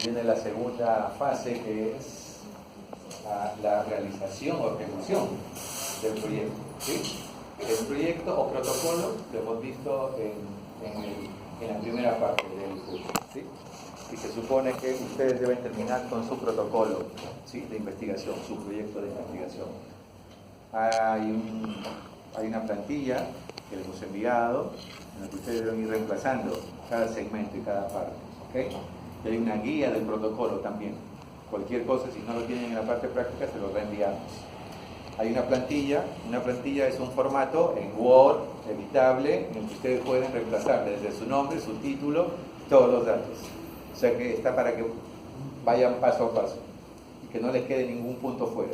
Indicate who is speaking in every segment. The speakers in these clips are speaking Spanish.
Speaker 1: viene la segunda fase, que es la realización o ejecución del proyecto. ¿Sí? El proyecto o protocolo lo hemos visto en la primera parte del curso. ¿Sí? Y se supone que ustedes deben terminar con su protocolo, ¿sí?, de investigación, su proyecto de investigación. Hay una plantilla que les hemos enviado, en la que ustedes deben ir reemplazando cada segmento y cada parte. ¿Okay? Y hay una guía del protocolo también. Cualquier cosa, si no lo tienen en la parte práctica, se lo reenviamos. Hay una plantilla es un formato en Word, editable, en el que ustedes pueden reemplazar desde su nombre, su título, todos los datos. O sea que está para que vayan paso a paso y que no les quede ningún punto fuera.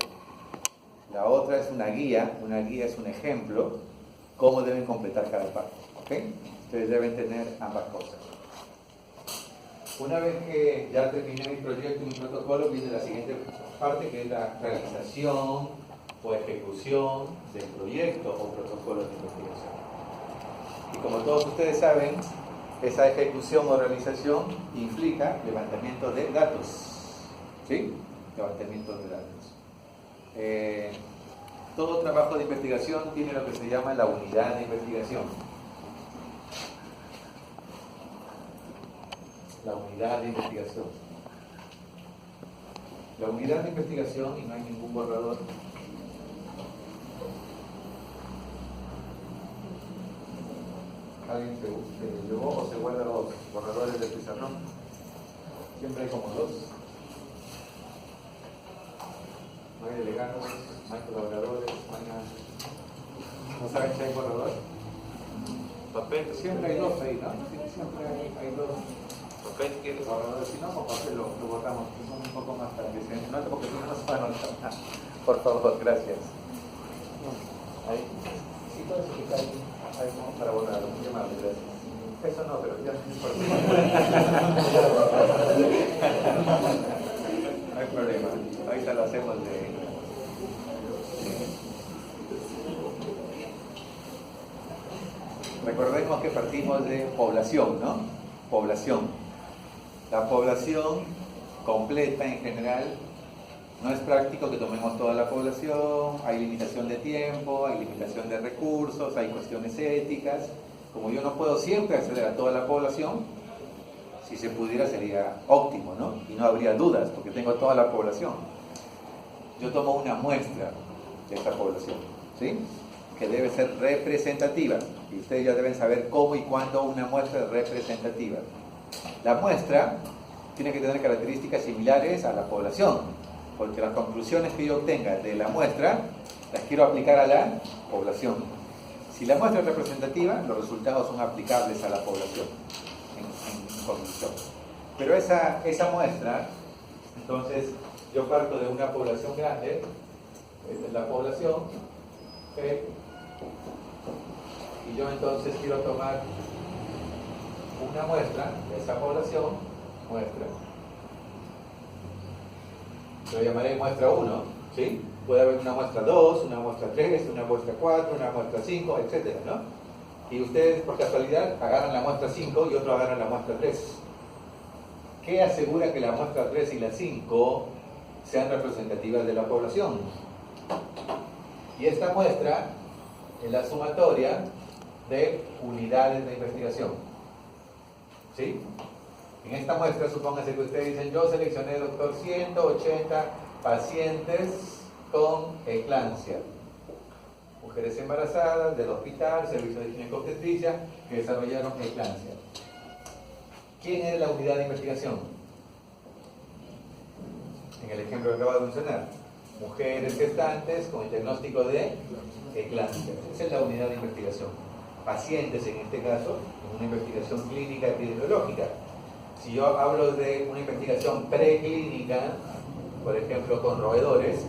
Speaker 1: La otra es una guía es un ejemplo, cómo deben completar cada parte. ¿Okay? Ustedes deben tener ambas cosas. Una vez que ya terminé mi proyecto y mi protocolo, viene la siguiente parte, que es la realización o ejecución del proyecto o protocolo de investigación. Y como todos ustedes saben, esa ejecución o realización implica levantamiento de datos. ¿Sí? Levantamiento de datos. Todo trabajo de investigación tiene lo que se llama la unidad de investigación. La unidad de investigación. La unidad de investigación, y no hay ningún borrador. ¿Alguien se llevó o se guarda los borradores del pizarrón? Siempre hay como dos. No hay delegados, no hay colaboradores, no hay nada. ¿No saben si hay borrador? Papel. Siempre hay dos ahí, ¿no? Siempre hay dos. ¿Papel quieres? Borradores. Si no, con papel lo botamos. Que son un poco más para que se note, porque si no nos van a notar. Por favor, gracias. Ahí. Sí, todo eso que está ahí. Ahí vamos para borrarlo. Muy amable, gracias. Eso no, pero ya no importa. No hay problema. Ahorita lo hacemos de... Recordemos que partimos de población, ¿no? Población. La población completa en general, no es práctico que tomemos toda la población, hay limitación de tiempo, hay limitación de recursos, hay cuestiones éticas. Como yo no puedo siempre acceder a toda la población, si se pudiera sería óptimo, ¿no? Y no habría dudas, porque tengo toda la población. Yo tomo una muestra de esta población, ¿sí?, que debe ser representativa. Y ustedes ya deben saber cómo y cuándo una muestra es representativa. La muestra tiene que tener características similares a la población, porque las conclusiones que yo obtenga de la muestra las quiero aplicar a la población. Si la muestra es representativa, los resultados son aplicables a la población en conclusión. Pero esa muestra, entonces, yo parto de una población grande, esta es la población, ¿okay? Y yo entonces quiero tomar una muestra de esa población, muestra. Lo llamaré muestra 1, ¿sí? Puede haber una muestra 2, una muestra 3, una muestra 4, una muestra 5, etc., ¿no? Y ustedes, por casualidad, agarran la muestra 5 y otro agarran la muestra 3. ¿Qué asegura que la muestra 3 y la 5 sean representativas de la población? Y esta muestra es la sumatoria de unidades de investigación. ¿Sí? En esta muestra, supónganse que ustedes dicen, yo seleccioné, doctor, 180 pacientes con eclampsia. Mujeres embarazadas del hospital, servicio de ginecobstetricia, que desarrollaron eclampsia. ¿Quién es la unidad de investigación? En el ejemplo que acabo de mencionar, mujeres gestantes con el diagnóstico de eclampsia. Esa es la unidad de investigación. Pacientes, en este caso, en una investigación clínica epidemiológica. Si yo hablo de una investigación preclínica, por ejemplo, con roedores,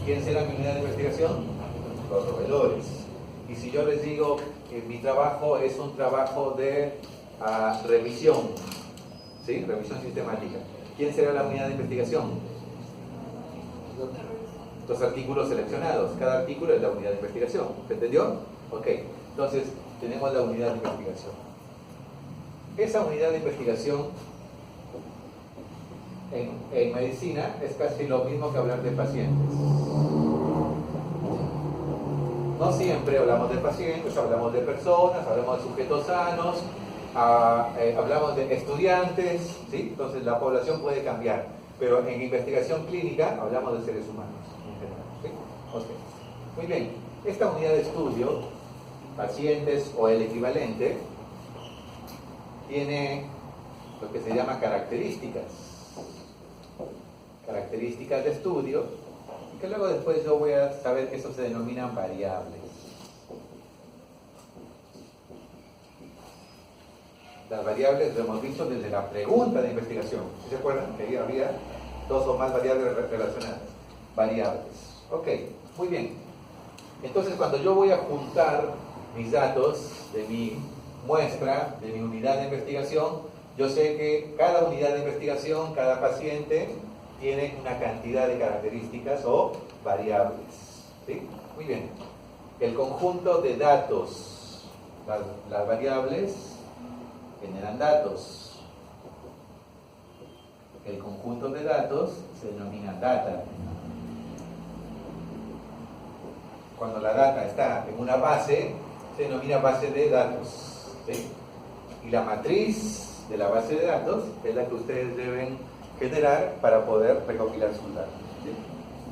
Speaker 1: ¿quién será mi unidad de investigación? Los roedores. Y si yo les digo que mi trabajo es un trabajo de revisión, ¿sí? Revisión sistemática, ¿quién será la unidad de investigación? Los artículos seleccionados. Cada artículo es la unidad de investigación. ¿Se entendió? Ok. Entonces, tenemos la unidad de investigación. Esa unidad de investigación en medicina es casi lo mismo que hablar de pacientes. No siempre hablamos de pacientes, hablamos de personas, hablamos de sujetos sanos, hablamos de estudiantes, ¿sí? Entonces la población puede cambiar, pero en investigación clínica hablamos de seres humanos en general, ¿sí? Okay. Muy bien, esta unidad de estudio, pacientes o el equivalente, tiene lo que se llama características de estudio, y que luego después yo voy a saber que eso se denominan variables. Las variables lo hemos visto desde la pregunta de investigación. ¿Sí se acuerdan? Que ahí había dos o más variables relacionadas. Variables. Ok, muy bien. Entonces cuando yo voy a juntar mis datos de mi muestra, de mi unidad de investigación, yo sé que cada unidad de investigación, cada paciente, tiene una cantidad de características o variables. ¿Sí? Muy bien. El conjunto de datos, las variables, generan datos. El conjunto de datos se denomina data. Cuando la data está en una base, se denomina base de datos, ¿sí? Y la matriz de la base de datos es la que ustedes deben generar para poder recopilar sus datos, ¿sí?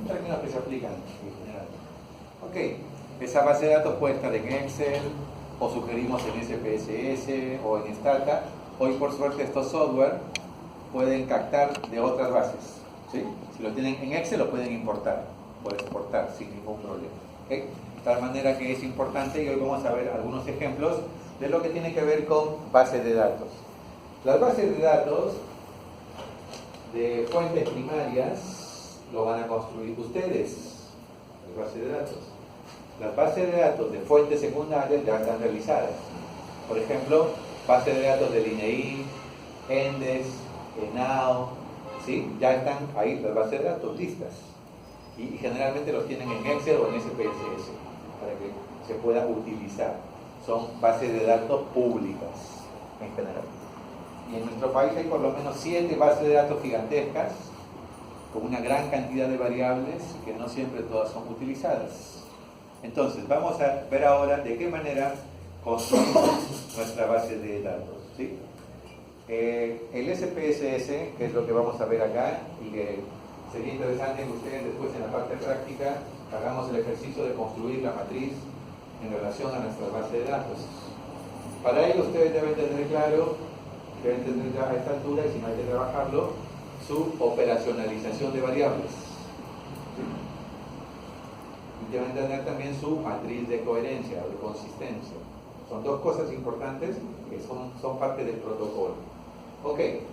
Speaker 1: Un término que se aplican en general. Ok, esa base de datos puede estar en Excel, o sugerimos en SPSS o en Stata. Hoy por suerte estos software pueden captar de otras bases, ¿sí? Si lo tienen en Excel lo pueden importar, pueden exportar sin ningún problema, ¿okay? De tal manera que es importante, y hoy vamos a ver algunos ejemplos de lo que tiene que ver con bases de datos. Las bases de datos de fuentes primarias lo van a construir ustedes, las bases de datos. Las bases de datos de fuentes secundarias ya están realizadas. Por ejemplo, bases de datos del INEI, ENDES, ENAO, ¿sí? Ya están ahí las bases de datos listas. Y generalmente los tienen en Excel o en SPSS para que se pueda utilizar. Son bases de datos públicas en general. Y en nuestro país hay por lo menos 7 bases de datos gigantescas con una gran cantidad de variables que no siempre todas son utilizadas. Entonces, vamos a ver ahora de qué manera construimos nuestra base de datos, ¿sí? El SPSS, que es lo que vamos a ver acá, y que sería interesante que ustedes después en la parte práctica hagamos el ejercicio de construir la matriz en relación a nuestra base de datos. Para ello ustedes deben tener claro, deben tener ya a esta altura, y si no hay que trabajarlo, su operacionalización de variables. Deben tener también su matriz de coherencia o de consistencia. Son dos cosas importantes que son parte del protocolo. Ok, en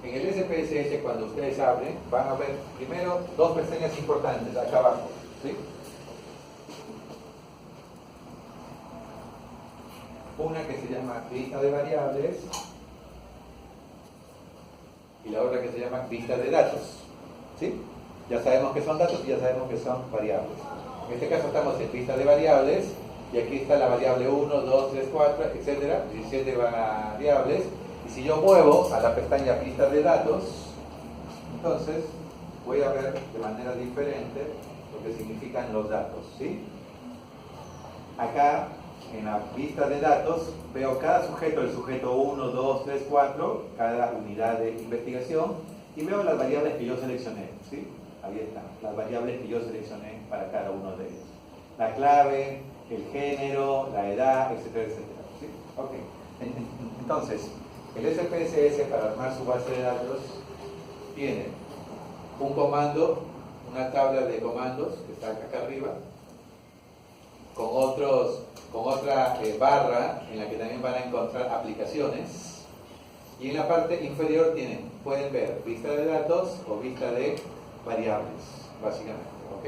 Speaker 1: el SPSS cuando ustedes abren, van a ver primero dos pestañas importantes acá abajo, ¿sí? Una que se llama lista de variables y la otra que se llama lista de datos, ¿sí? Ya sabemos que son datos y ya sabemos que son variables. En este caso estamos en lista de variables y aquí está la variable 1, 2, 3, 4, etcétera, 17 variables. Y si yo muevo a la pestaña lista de datos, entonces voy a ver de manera diferente lo que significan los datos, ¿sí? Acá en la lista de datos veo cada sujeto, el sujeto 1, 2, 3, 4, cada unidad de investigación, y veo las variables que yo seleccioné, ¿sí? Ahí están, las variables que yo seleccioné para cada uno de ellos. La clave, el género, la edad, etcétera, etcétera, ¿sí? Ok. Entonces, el SPSS para armar su base de datos tiene un comando, una tabla de comandos que está acá arriba, con otra barra en la que también van a encontrar aplicaciones, y en la parte inferior pueden ver lista de datos o lista de variables, básicamente, ¿ok?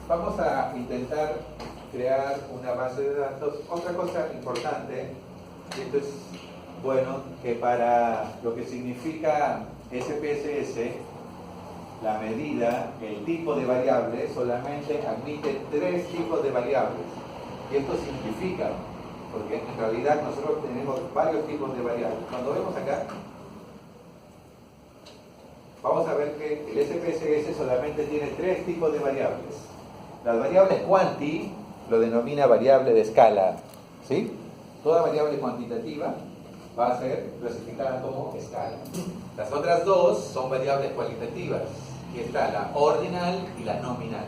Speaker 1: Vamos a intentar crear una base de datos. Otra cosa importante, y esto es bueno, que para lo que significa SPSS, la medida, el tipo de variable solamente admite 3 tipos de variables. Y esto simplifica porque en realidad nosotros tenemos varios tipos de variables. Cuando vemos acá, vamos a ver que el SPSS solamente tiene tres tipos de variables. Las variables quanti lo denomina variable de escala, ¿sí? Toda variable cuantitativa va a ser clasificada como escala. Las otras dos son variables cualitativas, que está la ordinal y la nominal,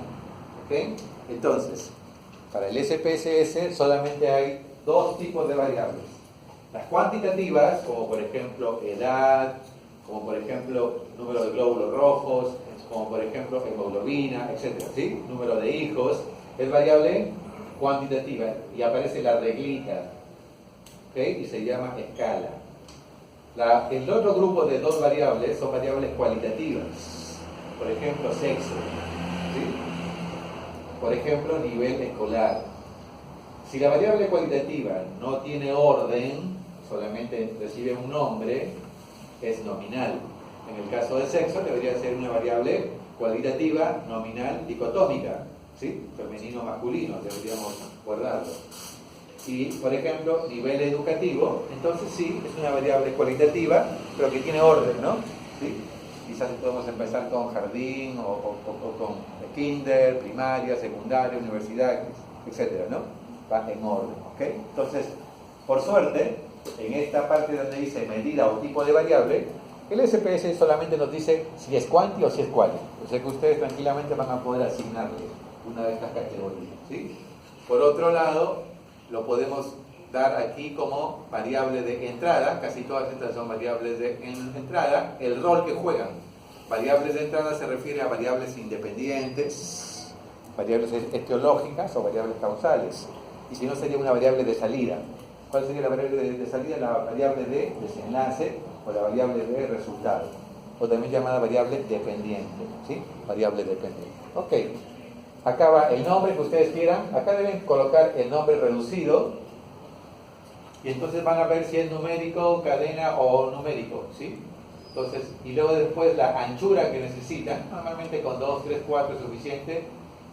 Speaker 1: ¿ok? Entonces, para el SPSS solamente hay dos tipos de variables. Las cuantitativas, como por ejemplo edad, como por ejemplo número de glóbulos rojos, como por ejemplo hemoglobina, etc., ¿sí? Número de hijos, es variable cuantitativa y aparece la reglita, ¿ok? Y se llama escala. El otro grupo de dos variables son variables cualitativas, por ejemplo sexo, ¿sí? Por ejemplo nivel escolar. Si la variable cualitativa no tiene orden, solamente recibe un nombre, es nominal. En el caso del sexo debería ser una variable cualitativa, nominal, dicotómica, ¿sí? Femenino, masculino, deberíamos guardarlo. Y, por ejemplo, nivel educativo, entonces sí, es una variable cualitativa, pero que tiene orden, ¿no? ¿Sí? Quizás podemos empezar con jardín o con kinder, primaria, secundaria, universidad, etcétera, ¿no? Va en orden, ¿ok? Entonces, por suerte, en esta parte donde dice medida o tipo de variable, el SPS solamente nos dice si es quanti o si es quali. O sea que ustedes tranquilamente van a poder asignarle una de estas categorías, ¿sí? Por otro lado, lo podemos dar aquí como variable de entrada. Casi todas estas son variables de entrada. El rol que juegan. Variables de entrada se refiere a variables independientes, variables etiológicas o variables causales. Y si no, sería una variable de salida. ¿Cuál sería la variable de salida? La variable de desenlace o la variable de resultado, o también llamada variable dependiente, ¿sí? Variable dependiente. Ok, acá va el nombre que ustedes quieran. Acá deben colocar el nombre reducido y entonces van a ver si es numérico, cadena o numérico, ¿sí? Entonces, y luego después la anchura que necesitan, normalmente con 2, 3, 4 es suficiente,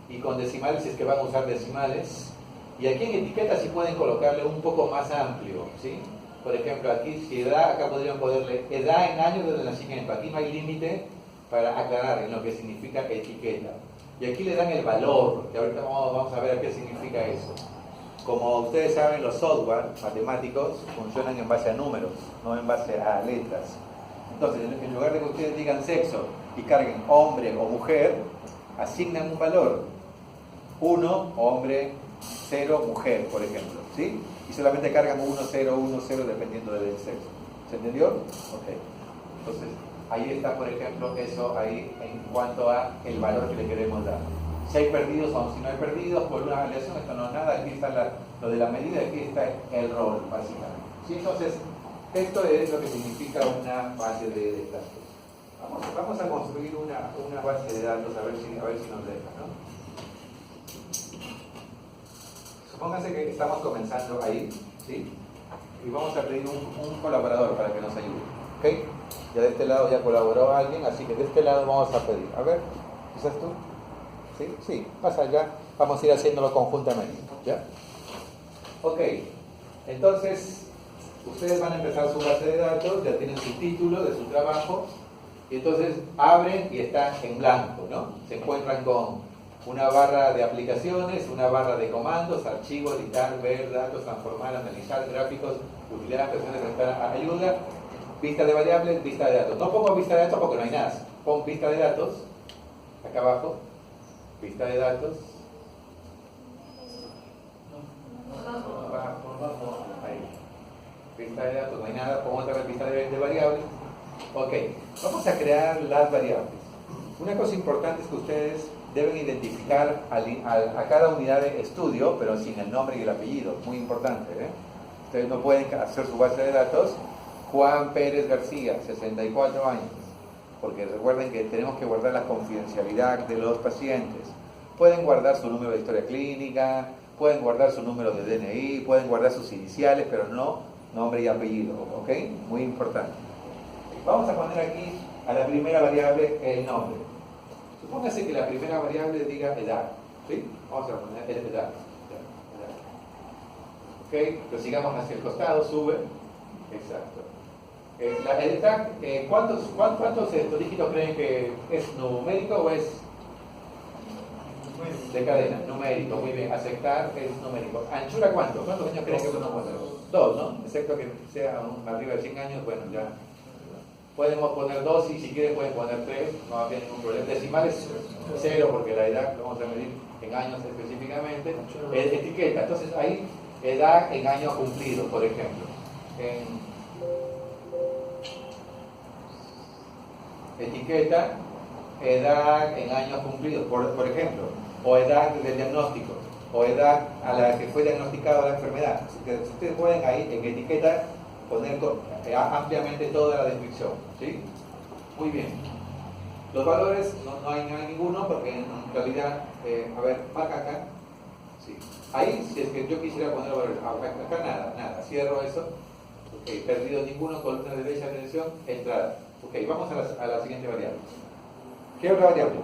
Speaker 1: y con decimales si es que van a usar decimales. Y aquí en etiqueta sí pueden colocarle un poco más amplio, ¿sí? Por ejemplo, aquí si edad, acá podrían ponerle edad en años desde el nacimiento. Aquí no hay límite para aclarar en lo que significa etiqueta. Y aquí le dan el valor, que ahorita vamos a ver qué significa eso. Como ustedes saben, los software matemáticos funcionan en base a números, no en base a letras. Entonces, en lugar de que ustedes digan sexo y carguen hombre o mujer, asignan un valor. 1, hombre, 0, mujer, por ejemplo, ¿sí? Y solamente cargan 1, 0, 1, 0 dependiendo del sexo. ¿Se entendió? Ok. Entonces, ahí está, por ejemplo, eso ahí en cuanto a el valor que le queremos dar. Si hay perdidos o si no hay perdidos, por una aleación, esto no es nada, aquí está lo de la medida, aquí está el rol, básicamente. ¿Sí? Entonces, esto es lo que significa una base de datos. Vamos a construir una base de datos a ver si nos deja, ¿no? Supónganse que estamos comenzando ahí, ¿sí? Y vamos a pedir un colaborador para que nos ayude, ¿ok? Ya de este lado ya colaboró alguien, así que de este lado vamos a pedir. A ver, ¿quizás tú? ¿Sí? Sí, pasa allá. Vamos a ir haciéndolo conjuntamente, ¿ya? Ok, entonces, ustedes van a empezar su base de datos, ya tienen su título de su trabajo, y entonces abren y están en blanco, ¿no? Se encuentran con una barra de aplicaciones, una barra de comandos, archivos, editar, ver, datos, transformar, analizar, gráficos, utilidad, presiones, ventana, ayuda, vista de variables, vista de datos. No pongo vista de datos porque no hay nada. Pon vista de datos, acá abajo, vista de datos. Ahí. Vista de datos, no hay nada. Pongo otra vez vista de variables. Ok, vamos a crear las variables. Una cosa importante es que ustedes deben identificar a cada unidad de estudio, pero sin el nombre y el apellido. Muy importante, ¿eh? Ustedes no pueden hacer su base de datos Juan Pérez García, 64 años, porque recuerden que tenemos que guardar la confidencialidad de los pacientes. Pueden guardar su número de historia clínica, pueden guardar su número de DNI, pueden guardar sus iniciales, pero no nombre y apellido, ¿ok? Muy importante. Vamos a poner aquí a la primera variable el nombre. Supóngase que la primera variable diga edad, ¿sí? Vamos a poner edad. ¿Ok? Lo sigamos hacia el costado, sube. Exacto. El tag, ¿cuántos dígitos creen que es numérico o es de cadena? Numérico, muy bien. Aceptar es numérico. ¿Anchura cuánto? ¿Cuántos años creen que podemos poner? 2, ¿no? Excepto que sea arriba de 100 años, bueno, ya. Podemos poner 2 y si quieren pueden poner 3, no va a haber ningún problema. Decimales 0 porque la edad lo vamos a medir en años específicamente. Etiqueta, entonces ahí edad en años cumplidos, por ejemplo. Etiqueta, edad en años cumplidos, por ejemplo, o edad del diagnóstico, o edad a la que fue diagnosticada la enfermedad. Ustedes pueden ahí en etiqueta poner ampliamente toda la descripción, ¿sí? Muy bien. Los valores no hay ninguno porque en realidad, a ver, marca acá. Sí. Ahí, si es que yo quisiera poner valores, acá nada, cierro eso. Ok, perdido ninguno, columna derecha, dirección, entrada. Ok, vamos a la siguiente variable. ¿Qué otra variable?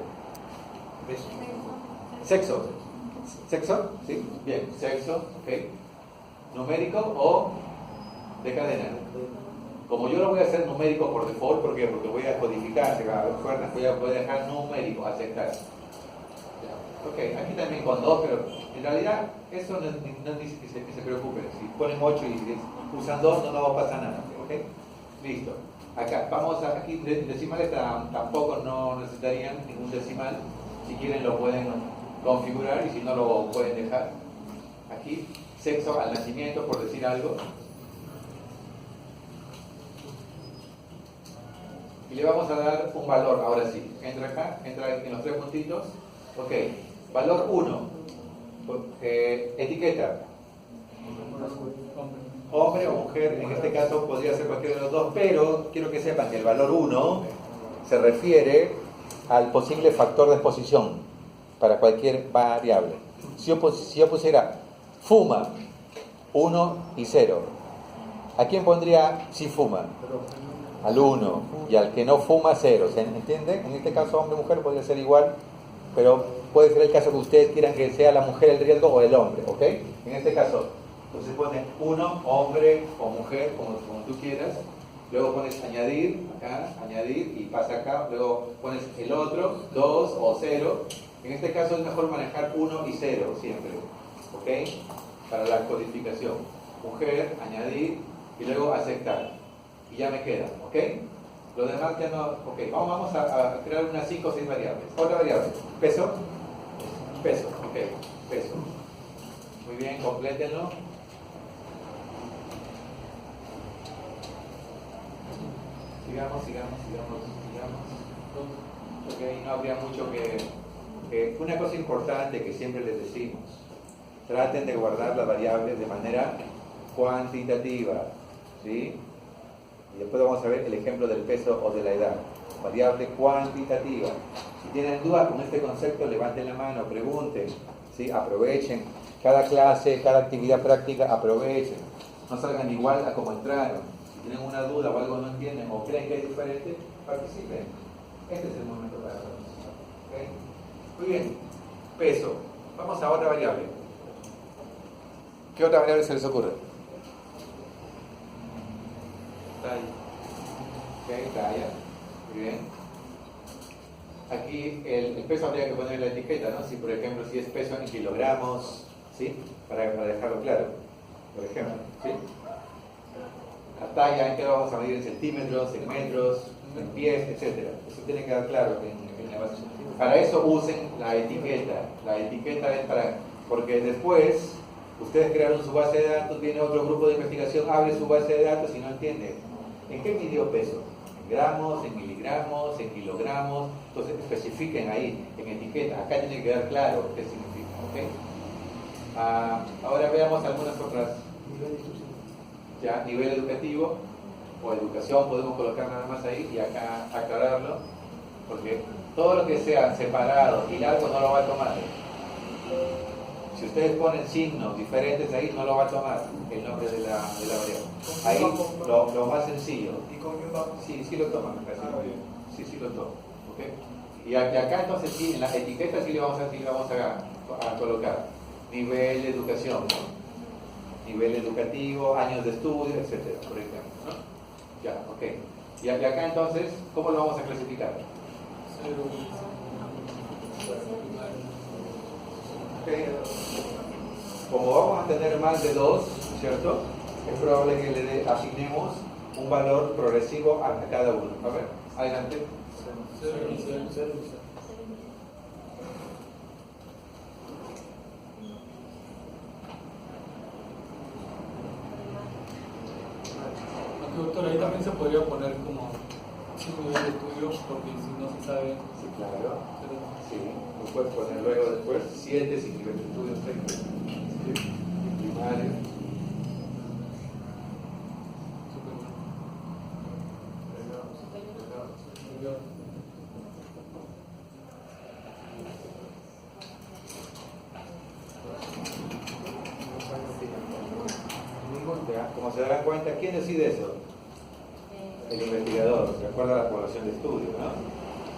Speaker 1: Sexo. ¿Sexo? Sí, bien, sexo, ok. ¿Numérico o de cadena? Como yo lo voy a hacer numérico por default, ¿por qué? Porque voy a codificar, voy a dejar numérico, aceptar. Ok, aquí también con 2, pero en realidad eso no dice que se preocupen. Si ponen 8 y usan 2, no va a pasar nada. Ok, listo. Acá, aquí decimales tampoco no necesitarían ningún decimal. Si quieren lo pueden configurar y si no lo pueden dejar. Aquí, sexo al nacimiento, por decir algo. Y le vamos a dar un valor, ahora sí. Entra acá, entra en los 3 puntitos. Ok, valor 1. Etiqueta. Hombre o mujer, en este caso podría ser cualquiera de los dos, pero quiero que sepan que el valor 1 se refiere al posible factor de exposición para cualquier variable. Si yo pusiera fuma, 1 y 0, ¿a quién pondría si fuma? Al 1, y al que no fuma 0, ¿se entiende? En este caso hombre o mujer podría ser igual, pero puede ser el caso que ustedes quieran que sea la mujer el riesgo o el hombre, ¿ok? En este caso, entonces pones 1, hombre o mujer, como tú quieras, luego pones añadir, acá, añadir, y pasa acá, luego pones el otro, 2 o 0. En este caso es mejor manejar 1 y 0 siempre, ¿ok? Para la codificación. Mujer, añadir, y luego aceptar. Y ya me queda, ¿ok? Lo demás ya no... Ok, vamos a crear unas 5 o 6 variables. Otra variable, peso. Peso, ok, peso. Muy bien, complétenlo. Sigamos. Ok, no habría mucho que... Una cosa importante que siempre les decimos, traten de guardar las variables de manera cuantitativa, ¿sí? Y después vamos a ver el ejemplo del peso o de la edad. Variable cuantitativa. Si tienen dudas con este concepto, levanten la mano, pregunten, ¿sí? Aprovechen. Cada clase, cada actividad práctica, aprovechen. No salgan igual a como entraron. Si tienen una duda o algo no entienden o creen que es diferente, participen. Este es el momento para participar. ¿Okay? Muy bien. Peso. Vamos a otra variable. ¿Qué otra variable se les ocurre? Talla. Ok, talla. Muy bien. Aquí el peso habría que poner en la etiqueta, ¿no? Si por ejemplo, si es peso en kilogramos, ¿sí? Para dejarlo claro. Por ejemplo, ¿sí? La talla, ¿en qué lo vamos a medir? En centímetros, en metros, en pies, etc. Eso tiene que quedar claro en la base. Para eso usen la etiqueta. La etiqueta es para... Porque después, ustedes crearon su base de datos, viene otro grupo de investigación, abre su base de datos y no entiende. ¿En qué midió peso? ¿En gramos, en miligramos, en kilogramos? Entonces especifiquen ahí, en etiqueta. Acá tiene que quedar claro qué significa. ¿Ok? Ahora veamos algunas otras. Ya, nivel educativo o educación podemos colocar nada más ahí y acá aclararlo, porque todo lo que sea separado y largo no lo va a tomar. Si ustedes ponen signos diferentes ahí, no lo va a tomar el nombre de la variable. Ahí lo más sencillo. Sí lo toman. Sí lo toman. ¿Okay? Y acá entonces sí, en las etiquetas sí le vamos a colocar nivel de educación, ¿no? nivel educativo, años de estudio, etcétera, por ejemplo, ¿no? Ya, ok. Y acá entonces, ¿cómo lo vamos a clasificar? Okay. Como vamos a tener más de 2, ¿cierto? Es probable que le asignemos un valor progresivo a cada uno. A ver, adelante.
Speaker 2: Doctor, ahí también se podría poner como 5 niveles de estudio, porque si no se sabe.
Speaker 1: Sí, claro. Sí, lo puedes poner luego después 7 sin nivel de estudio, 30. Sí. Primario. Como se darán cuenta, ¿quién decide eso? El investigador, de acuerdo a la población de estudio, ¿no?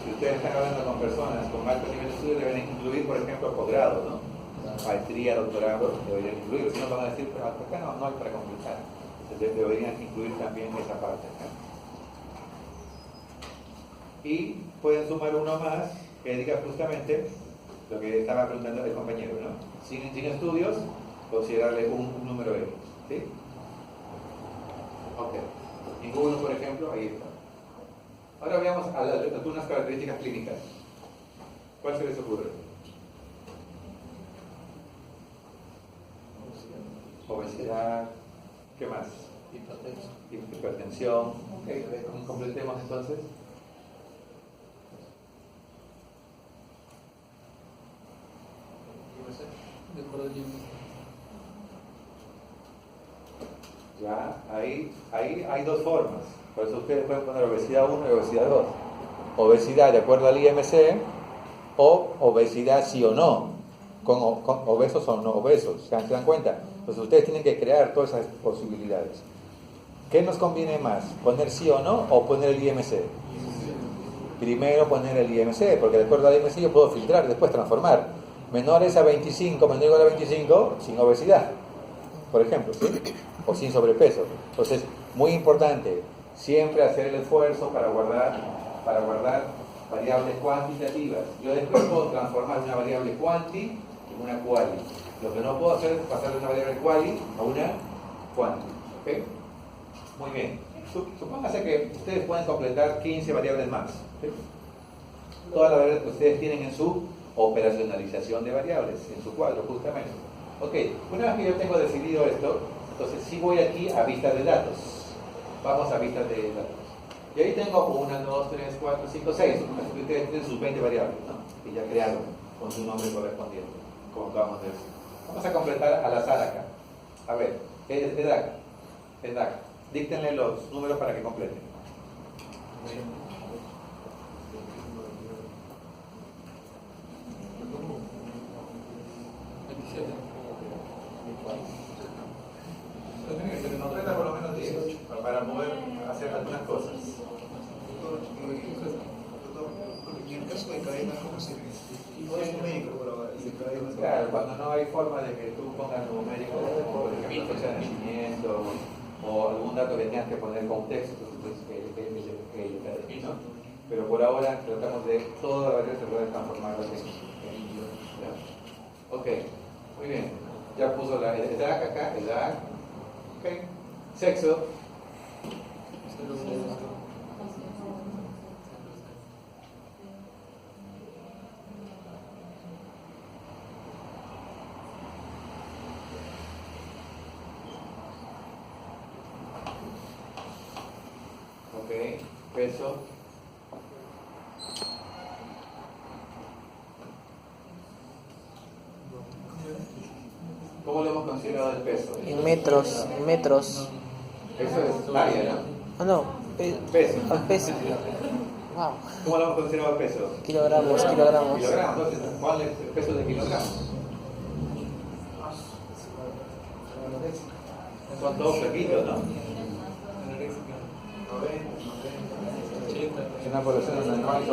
Speaker 1: Si ustedes están hablando con personas con alto nivel de estudio, deben incluir, por ejemplo, posgrado, ¿no? Maestría, doctorado, deberían incluir, si no van a decir, pero acá no hay para completar. Entonces deberían incluir también esa parte, ¿no? Y pueden sumar uno más que diga justamente lo que estaba preguntando el compañero, ¿no? Sin estudios, considerarle un número X, ¿sí? Ok. Ninguno, por ejemplo, ahí está. Ahora veamos algunas características clínicas. ¿Cuál se les ocurre? Obesidad. ¿Qué más? Hipertensión. Okay. Completemos entonces. Ya, ahí hay dos formas. Por eso ustedes pueden poner obesidad 1 y obesidad 2. Obesidad de acuerdo al IMC o obesidad sí o no, con obesos o no obesos. ¿Se dan cuenta? Entonces ustedes tienen que crear todas esas posibilidades. ¿Qué nos conviene más? ¿Poner sí o no o poner el IMC? Primero poner el IMC, porque de acuerdo al IMC yo puedo filtrar, después transformar. Menores a 25, menor o igual a 25, sin obesidad, por ejemplo, ¿sí? O sin sobrepeso. Entonces, muy importante, siempre hacer el esfuerzo para guardar variables cuantitativas. Yo después puedo transformar una variable quanti en una quali. Lo que no puedo hacer es pasar de una variable quali a una quanti. ¿Okay? Muy bien. Supóngase que ustedes pueden completar 15 variables más. ¿Sí? Todas las variables que ustedes tienen en su operacionalización de variables, en su cuadro justamente. Ok, una vez que yo tengo decidido esto, entonces sí voy aquí a vista de datos. Vamos a vista de datos. Y ahí tengo 1, 2, 3, 4, 5, 6. Ustedes tienen sus 20 variables, ¿no? Que ya crearon con su nombre correspondiente, como acabamos de decir. Vamos a completar al azar acá. A ver, EDAC. Díctenle los números para que completen. Por lo menos 10 para poder hacer algunas cosas.
Speaker 3: Y en el caso de cadena, ¿cómo se ve? Es numérico, pero el de cadena.
Speaker 1: Claro, cuando no hay forma de que tú pongas numérico, por ejemplo, fecha de nacimiento o algún dato que tengas que poner contexto, entonces ¿no? Pero por ahora tratamos de toda la variable se puede transformar en ¿ya? Ok, muy bien. Ya puso la edad acá, edad. Ok. Sexo. Ok. Peso. ¿Cómo lo hemos considerado el peso?
Speaker 4: En metros.
Speaker 1: Eso es área, ¿no?
Speaker 4: Ah, no.
Speaker 1: Peso.
Speaker 4: Al peso. Wow.
Speaker 1: ¿Cómo lo hemos considerado el peso?
Speaker 4: Kilogramos.
Speaker 1: Kilogramos. Entonces, ¿cuál es el peso de kilogramos? Son todos flaquitos, ¿no? Es una población donde no hay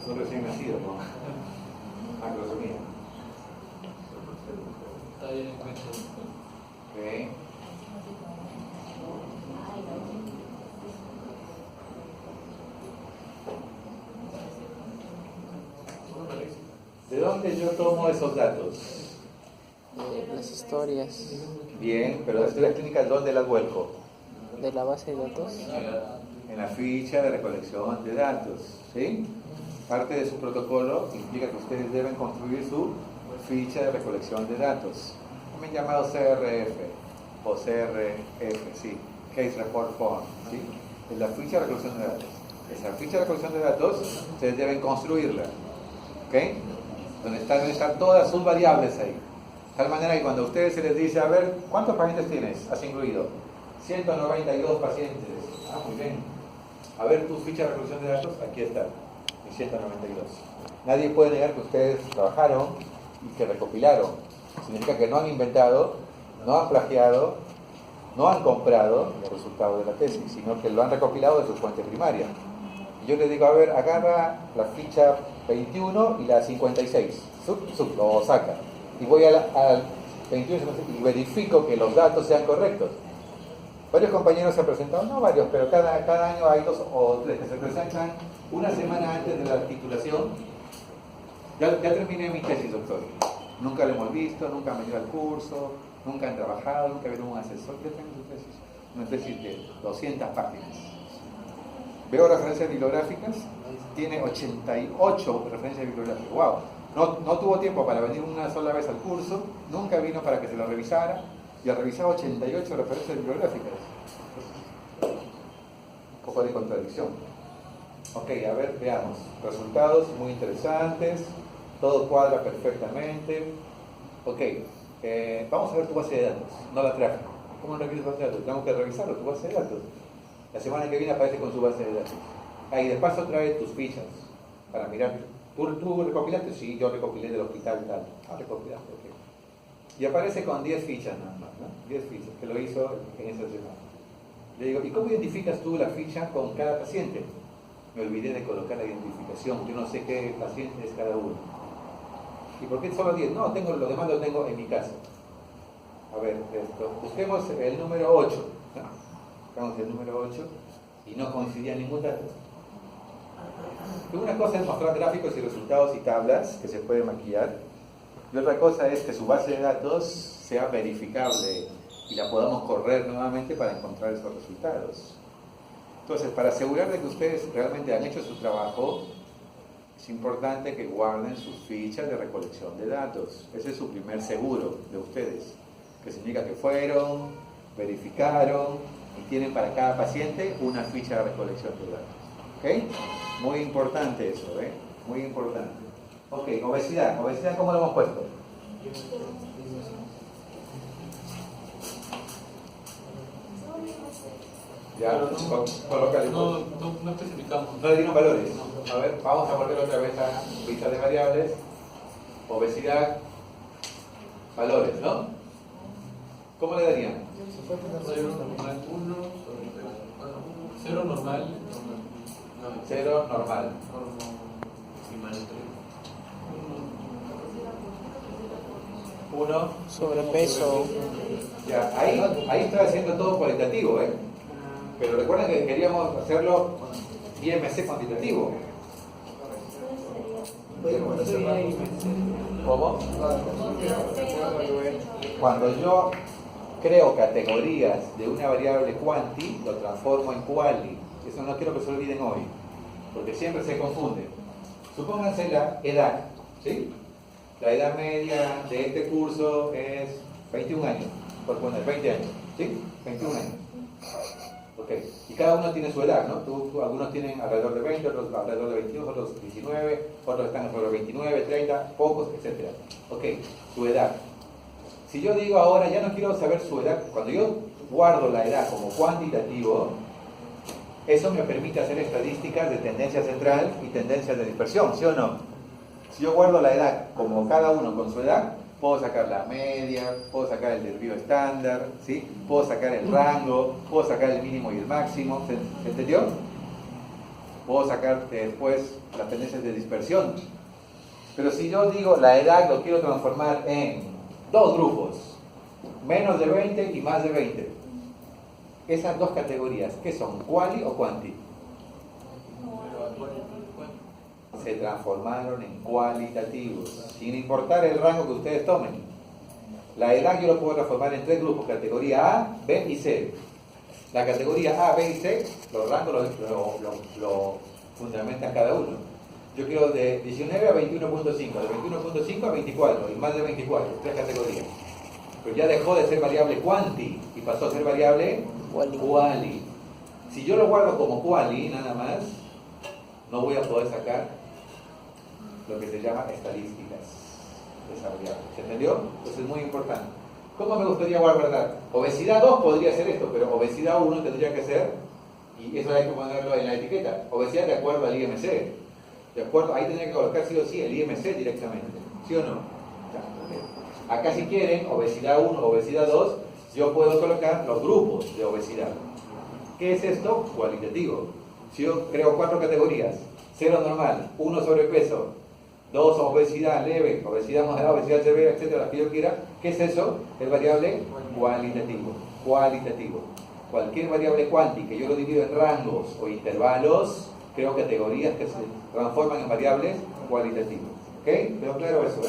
Speaker 1: Son recién nacidos, ¿no? Macrosomía.
Speaker 2: Está bien en cuenta.
Speaker 1: Ok. ¿De dónde yo tomo esos datos?
Speaker 4: De las historias,
Speaker 1: Bien, pero las historias clínicas, ¿dónde las vuelco?
Speaker 4: de la base de datos.
Speaker 1: En la ficha de recolección de datos, ¿sí? Parte de su protocolo implica que ustedes deben construir su ficha de recolección de datos, también llamado CRF o CRF, sí, Case Report Form, ¿sí? Es la ficha de recolección de datos. Esa ficha de recolección de datos, ustedes deben construirla, ¿ok? Donde están todas sus variables ahí. De tal manera que cuando a ustedes se les dice, a ver, ¿cuántos pacientes tienes? Has incluido 192 pacientes. Ah, muy bien. A ver, tu ficha de recolección de datos, aquí está, mis 192. Nadie puede negar que ustedes trabajaron y que recopilaron. Significa que no han inventado, no han plagiado, no han comprado los resultados de la tesis, sino que lo han recopilado de su fuente primaria. Y yo les digo, a ver, agarra la ficha 21 y la 56, lo saca. Y voy al 21 y verifico que los datos sean correctos. Varios compañeros se han presentado, no varios, pero cada año hay 2 o 3 que se presentan una semana antes de la titulación. Ya terminé mi tesis, doctor. Nunca lo hemos visto, nunca han venido al curso, nunca han trabajado, nunca vieron un asesor. Ya tengo su tesis. Una tesis de 200 páginas. Veo referencias bibliográficas, tiene 88 referencias bibliográficas. ¡Wow! No tuvo tiempo para venir una sola vez al curso, nunca vino para que se lo revisara. Y ha revisado 88 referencias bibliográficas. Un poco de contradicción. Ok, a ver, veamos. Resultados muy interesantes. Todo cuadra perfectamente. Ok, vamos a ver tu base de datos. No la traje. ¿Cómo no revisas tu base de datos? Tengo que revisarlo, tu base de datos. La semana que viene aparece con su base de datos. Ahí de paso trae tus fichas para mirar. ¿Tú recopilaste? Sí, yo recopilé del hospital tal. Ah, recopilaste, ok. Y aparece con 10 fichas nada más, ¿no? 10 fichas, que lo hizo en esa semana. Le digo, ¿y cómo identificas tú la ficha con cada paciente? Me olvidé de colocar la identificación, yo no sé qué paciente es cada uno. ¿Y por qué solo 10? No, los demás los tengo en mi casa. A ver, busquemos el número 8. ¿No? Buscamos el número 8 y no coincidía ningún dato. Una cosa es mostrar gráficos y resultados y tablas que se pueden maquillar. Y otra cosa es que su base de datos sea verificable y la podamos correr nuevamente para encontrar esos resultados. Entonces, para asegurar de que ustedes realmente han hecho su trabajo, es importante que guarden sus fichas de recolección de datos. Ese es su primer seguro de ustedes, que significa que fueron, verificaron y tienen para cada paciente una ficha de recolección de datos. ¿Ok? Muy importante eso, ¿eh? Muy importante. Ok, obesidad, ¿cómo lo hemos puesto? Ya, colócale.
Speaker 2: No especificamos.
Speaker 1: No le dieron valores. A ver, vamos a volver otra vez a lista de variables. Obesidad, valores, ¿no? ¿Cómo le darían?
Speaker 2: Cero normal. 0 normal.
Speaker 1: 0 normal. Uno.
Speaker 4: Sobrepeso.
Speaker 1: Ya, ahí estoy haciendo todo cualitativo, ¿eh? Pero recuerden que queríamos hacerlo IMC cuantitativo. ¿Cómo? Cuando yo creo categorías de una variable quanti, lo transformo en quali. Eso no quiero que se olviden hoy, porque siempre se confunde. Supónganse la edad, ¿sí? La edad media de este curso es 21 años, por poner 20 años, ¿sí? 21 años. Ok, y cada uno tiene su edad, ¿no? Algunos tienen alrededor de 20, otros alrededor de 22, otros 19, otros están alrededor de 29, 30, pocos, etc. Ok, su edad. Si yo digo ahora, ya no quiero saber su edad, cuando yo guardo la edad como cuantitativo, eso me permite hacer estadísticas de tendencia central y tendencias de dispersión, ¿sí o no? Si yo guardo la edad como cada uno con su edad, puedo sacar la media, puedo sacar el desvío estándar, ¿sí? Puedo sacar el rango, puedo sacar el mínimo y el máximo, ¿se entendió? Puedo sacar después las tendencias de dispersión. Pero si yo digo la edad lo quiero transformar en dos grupos, menos de 20 y más de 20. Esas dos categorías, ¿qué son? ¿Quali o quanti? Se transformaron en cualitativos, sin importar el rango que ustedes tomen. La edad yo lo puedo transformar en tres grupos, categoría A, B y C. La categoría A, B y C, los rangos lo fundamentan cada uno. Yo quiero de 19 a 21.5, de 21.5 a 24 y más de 24, tres categorías. Pero ya dejó de ser variable quanti y pasó a ser variable quali. Si yo lo guardo como quali nada más, no voy a poder sacar lo que se llama estadísticas de esa variable. ¿Se entendió? Eso es muy importante. ¿Cómo me gustaría guardar? Obesidad 2 podría ser esto, pero obesidad 1 tendría que ser, y eso hay que ponerlo en la etiqueta, obesidad de acuerdo al IMC. ¿De acuerdo? Ahí tendría que colocar sí o sí el IMC directamente. ¿Sí o no? Ya, acá si quieren, obesidad 1, obesidad 2, yo puedo colocar los grupos de obesidad. ¿Qué es esto? Cualitativo. Si yo creo 4 categorías, 0 normal, 1 sobrepeso, 2 obesidad leve, obesidad moderada, obesidad severa, etcétera, las que yo quiera, ¿qué es eso? Es variable cualitativo. Cualitativo. Cualquier variable cuanti que yo lo divido en rangos o intervalos, creo categorías que se transforman en variables cualitativas. ¿Ok? ¿Quedó claro eso?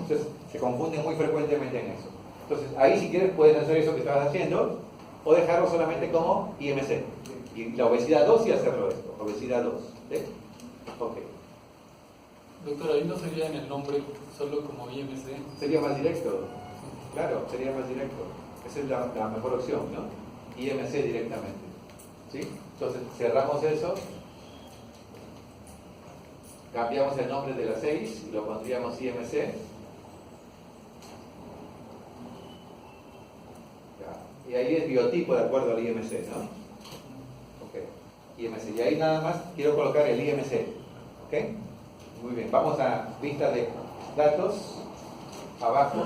Speaker 1: Entonces, se confunden muy frecuentemente en eso. Entonces, ahí si quieres puedes hacer eso que estabas haciendo, o dejarlo solamente como IMC. Y la obesidad 2 y hacerlo esto. Obesidad 2. ¿Sí? Ok.
Speaker 2: Doctor, ahí no sería en el nombre solo como IMC.
Speaker 1: Sería más directo. Claro, sería más directo. Esa es la mejor opción, ¿no? IMC directamente. ¿Sí? Entonces, cerramos eso. Cambiamos el nombre de las 6 y lo pondríamos IMC. Ya. Y ahí es biotipo de acuerdo al IMC, ¿no? Ok. IMC. Y ahí nada más quiero colocar el IMC. ¿Ok? Muy bien. Vamos a vista de datos. Abajo.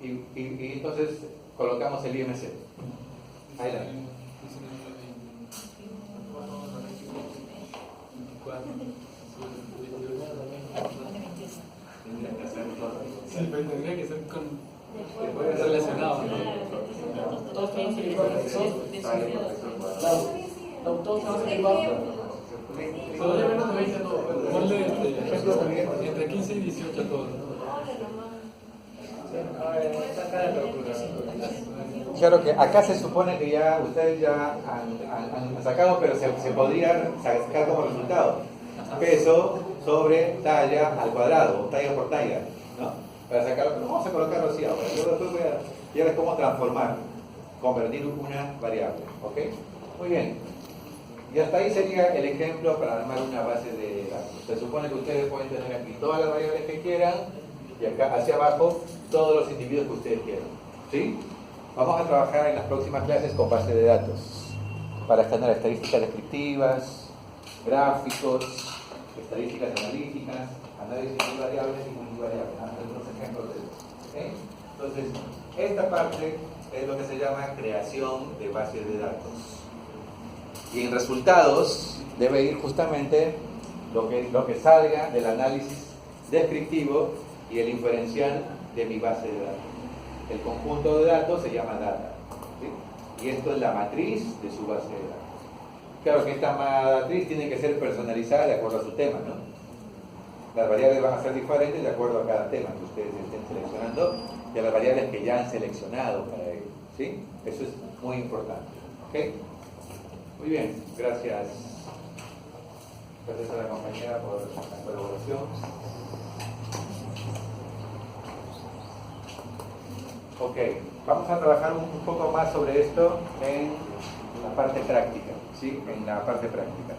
Speaker 1: Y entonces colocamos el IMC. Ahí la.
Speaker 2: Sí, pero tendría que ser relacionado, ¿no?
Speaker 5: Todos tenemos que ir bajo. Todos tenemos que ir bajo.
Speaker 2: Solo menos de 20 todo. Ponle entre 15 y 18 todos.
Speaker 1: Claro que acá se supone que ya ustedes ya han sacado, pero se podría sacar como resultado peso sobre talla al cuadrado, talla por talla, ¿no? Para sacarlo, pero vamos a colocarlo así ahora. Yo después voy a ver cómo transformar, convertir una variable, ¿ok? Muy bien. Y hasta ahí sería el ejemplo para armar una base de datos. Se supone que ustedes pueden tener aquí todas las variables que quieran y acá hacia abajo todos los individuos que ustedes quieran, ¿sí? Vamos a trabajar en las próximas clases con base de datos para extender estadísticas descriptivas, gráficos, estadísticas analíticas, análisis de variables y multivariables, algunos ejemplos de eso. ¿Okay? Entonces, esta parte es lo que se llama creación de bases de datos. Y en resultados debe ir justamente lo que salga del análisis descriptivo y el inferencial de mi base de datos. El conjunto de datos se llama data, ¿sí? Y esto es la matriz de su base de datos. Claro que esta matriz tiene que ser personalizada de acuerdo a su tema, ¿no? Las variables van a ser diferentes de acuerdo a cada tema que ustedes estén seleccionando y a las variables que ya han seleccionado para ello, ¿sí? Eso es muy importante, ¿ok? Muy bien, gracias. Gracias a la compañera por la colaboración. Ok, vamos a trabajar un poco más sobre esto en la parte práctica, ¿sí? En la parte práctica.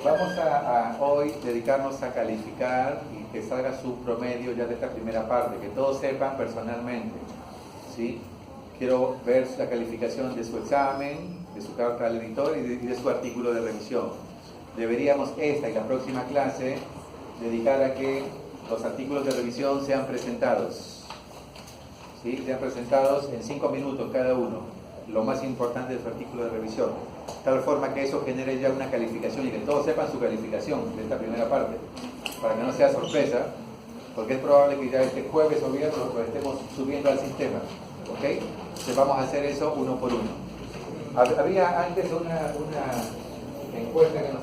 Speaker 1: Vamos a hoy dedicarnos a calificar y que salga su promedio ya de esta primera parte, que todos sepan personalmente, ¿sí? Quiero ver la calificación de su examen, de su carta al editor y de su artículo de revisión. Deberíamos esta y la próxima clase dedicar a que los artículos de revisión sean presentados. ¿Sí? Sean presentados en 5 minutos cada uno, lo más importante de su artículo de revisión, de tal forma que eso genere ya una calificación y que todos sepan su calificación de esta primera parte, para que no sea sorpresa, porque es probable que ya este jueves o viernes lo estemos subiendo al sistema, ¿ok? Entonces vamos a hacer eso uno por uno. Había antes una encuesta que nos